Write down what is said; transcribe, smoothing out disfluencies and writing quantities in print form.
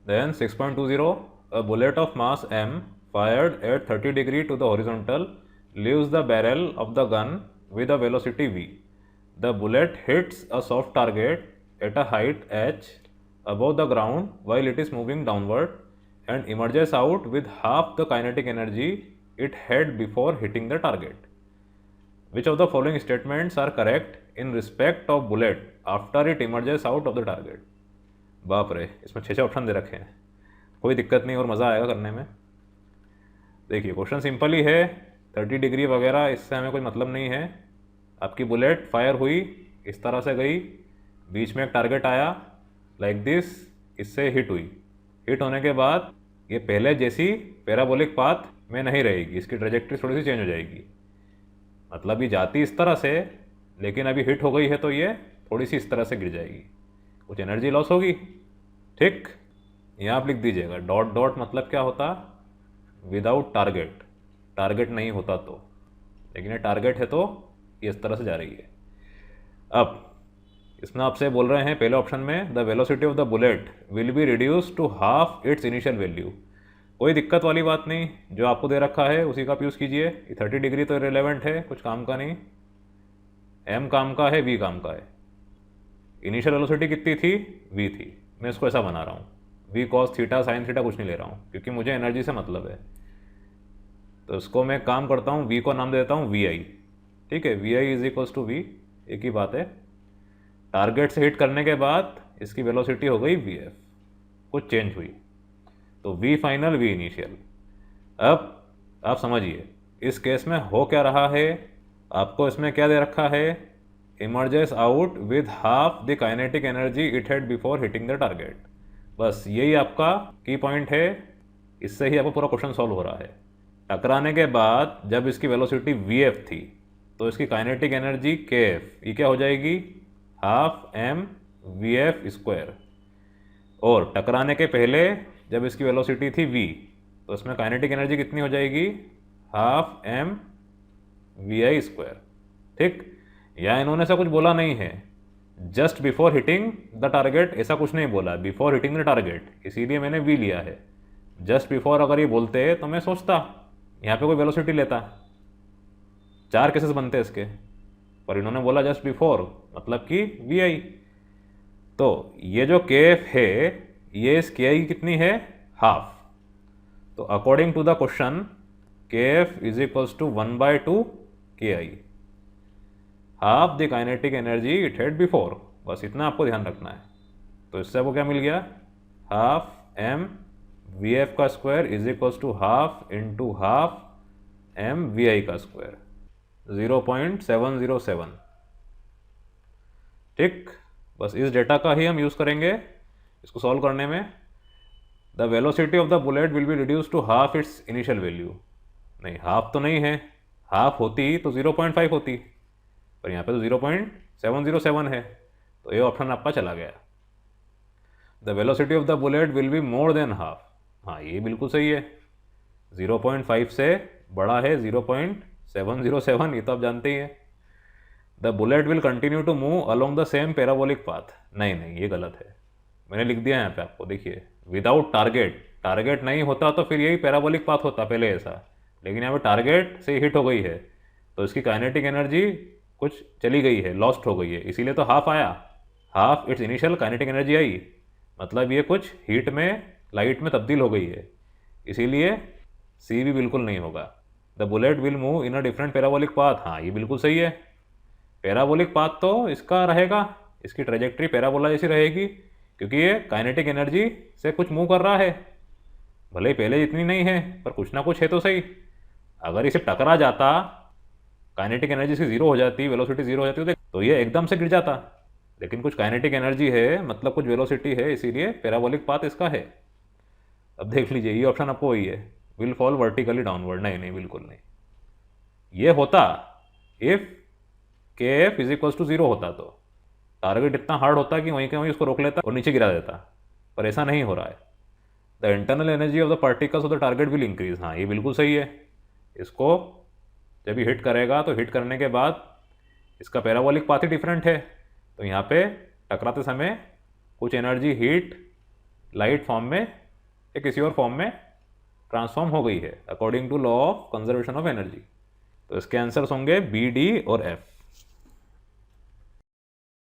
Then 6.20, a bullet of mass m fired at 30 degree to the horizontal leaves the barrel of the gun with a velocity v. The bullet hits a soft target at a height h above the ground while it is moving downward and emerges out with half the kinetic energy it had before hitting the target. Which of the following statements are correct in respect of bullet after it emerges out of the target? बाप रे, इसमें 6 option दे रखे हैं, कोई दिक्कत नहीं और मज़ा आएगा करने में। देखिए क्वेश्चन सिंपल ही है, 30 डिग्री वगैरह इससे हमें कोई मतलब नहीं है। आपकी बुलेट फायर हुई, इस तरह से गई, बीच में एक टारगेट आया लाइक दिस, इससे हिट हुई। हिट होने के बाद ये पहले जैसी पैराबोलिक पाथ में नहीं रहेगी, इसकी ट्रेजेक्ट्री थोड़ी सी चेंज हो जाएगी। मतलब ये जाती इस तरह से, लेकिन अभी हिट हो गई है तो ये थोड़ी सी इस तरह से गिर जाएगी, कुछ एनर्जी लॉस होगी। ठीक, यहाँ आप लिख दीजिएगा डॉट डॉट, मतलब क्या होता, विदाउट टारगेट, टारगेट नहीं होता तो, लेकिन ये टारगेट है तो ये इस तरह से जा रही है। अब इसमें आपसे बोल रहे हैं पहले ऑप्शन में the velocity of the bullet will be reduce to half its initial value. कोई दिक्कत वाली बात नहीं, जो आपको दे रखा है उसी का आप यूज़ कीजिए। 30 डिग्री तो रिलेवेंट है, कुछ काम का नहीं, m काम का है, v काम का है। इनिशियल वेलोसिटी कितनी थी, v थी। मैं इसको ऐसा बना रहा हूँ, v cos theta sine theta कुछ नहीं ले रहा हूँ, क्योंकि मुझे एनर्जी से मतलब है। तो इसको मैं काम करता हूँ, v को नाम दे देता हूँ vi। ठीक है, vi is equals to v, एक ही बात है। टारगेट से हिट करने के बाद इसकी वेलोसिटी हो गई vf, कुछ चेंज हुई, तो v फाइनल v इनिशियल। अब आप समझिए इस केस में हो क्या रहा है, आपको इसमें क्या दे रखा है, emerges out with half the kinetic energy it had before hitting the target. बस यही आपका की पॉइंट है, इससे ही आपका पूरा क्वेश्चन सॉल्व हो रहा है। टकराने के बाद जब इसकी वेलोसिटी vf थी तो इसकी काइनेटिक एनर्जी kf, ये क्या हो जाएगी, हाफ m vf स्क्वायर। और टकराने के पहले जब इसकी वेलोसिटी थी v, तो इसमें काइनेटिक एनर्जी कितनी हो जाएगी, हाफ m vi स्क्वायर। ठीक, या इन्होंने ऐसा कुछ बोला नहीं है, just before hitting the target ऐसा कुछ नहीं बोला, बिफोर हिटिंग द टारगेट, इसीलिए मैंने v लिया है। जस्ट बिफोर अगर ये बोलते तो मैं सोचता यहाँ पे कोई वेलोसिटी लेता, 4 केसेस बनते इसके, पर इन्होंने बोला जस्ट बिफोर, मतलब कि vi। तो ये जो kf है, ये इस ki की कितनी है, हाफ। तो according to the question kf is equals to 1/2 ki, half the kinetic energy it had before. बस इतना आपको ध्यान रखना है। तो इससे आपको क्या मिल गया, हाफ m vf का square is equals to half into half m vi का स्क्वायर, 0.707। ठीक, बस इस डेटा का ही हम यूज़ करेंगे इसको सॉल्व करने में। The velocity of the bullet will be reduce to half its initial value. नहीं, हाफ तो नहीं है, हाफ होती तो 0.5 होती, पर यहाँ पे तो 0.707 है, तो ये ऑप्शन आपका चला गया। The velocity of the bullet will be more than half, हाँ ये बिल्कुल सही है, 0.5 से बड़ा है 0.707, ये तो आप जानते ही हैं। The bullet will continue to move along the same parabolic path, नहीं ये गलत है, मैंने लिख दिया यहाँ पे आपको, देखिए विदाउट टारगेट, टारगेट नहीं होता तो फिर यही पैराबोलिक पाथ होता पहले ऐसा, लेकिन यहाँ पे टारगेट से हिट हो गई है तो इसकी काइनेटिक एनर्जी कुछ चली गई है, लॉस्ट हो गई है, इसीलिए तो हाफ आया, half its initial kinetic energy आई, मतलब ये कुछ हीट में लाइट में तब्दील हो गई है, इसीलिए सी भी बिल्कुल नहीं होगा। The bullet will move in a different parabolic path, हाँ ये बिल्कुल सही है, पैराबोलिक पाथ तो इसका रहेगा, इसकी ट्रेजेक्ट्री पैराबोला जैसी रहेगी, क्योंकि ये काइनेटिक एनर्जी से कुछ मूव कर रहा है, भले ही पहले इतनी नहीं है पर कुछ ना कुछ है तो सही। अगर इसे टकरा जाता, काइनेटिक एनर्जी से जीरो हो जाती, वेलोसिटी जीरो हो जाती तो ये एकदम से गिर जाता, लेकिन कुछ काइनेटिक एनर्जी है, मतलब कुछ वेलोसिटी है, इसीलिए पैराबोलिक पाथ इसका है। अब देख लीजिए ये ऑप्शन आपको वही है, विल फॉल वर्टिकली डाउनवर्ड, नहीं बिल्कुल नहीं। ये होता if kf is equals to 0 होता, तो टारगेट इतना हार्ड होता कि वहीं के वहीं उसको रोक लेता और नीचे गिरा देता, पर ऐसा नहीं हो रहा है। The internal energy of the particles of the target will increase, हाँ ये बिल्कुल सही है। इसको जब ये हिट करेगा तो हिट करने के बाद इसका पैराबोलिक पाथ ही डिफरेंट है, तो यहाँ पे टकराते समय कुछ एनर्जी हीट लाइट फॉर्म में या किसी और फॉर्म में ट्रांसफॉर्म हो गई है according to law of conservation of energy. तो इसके आंसर्स होंगे बी, डी और एफ।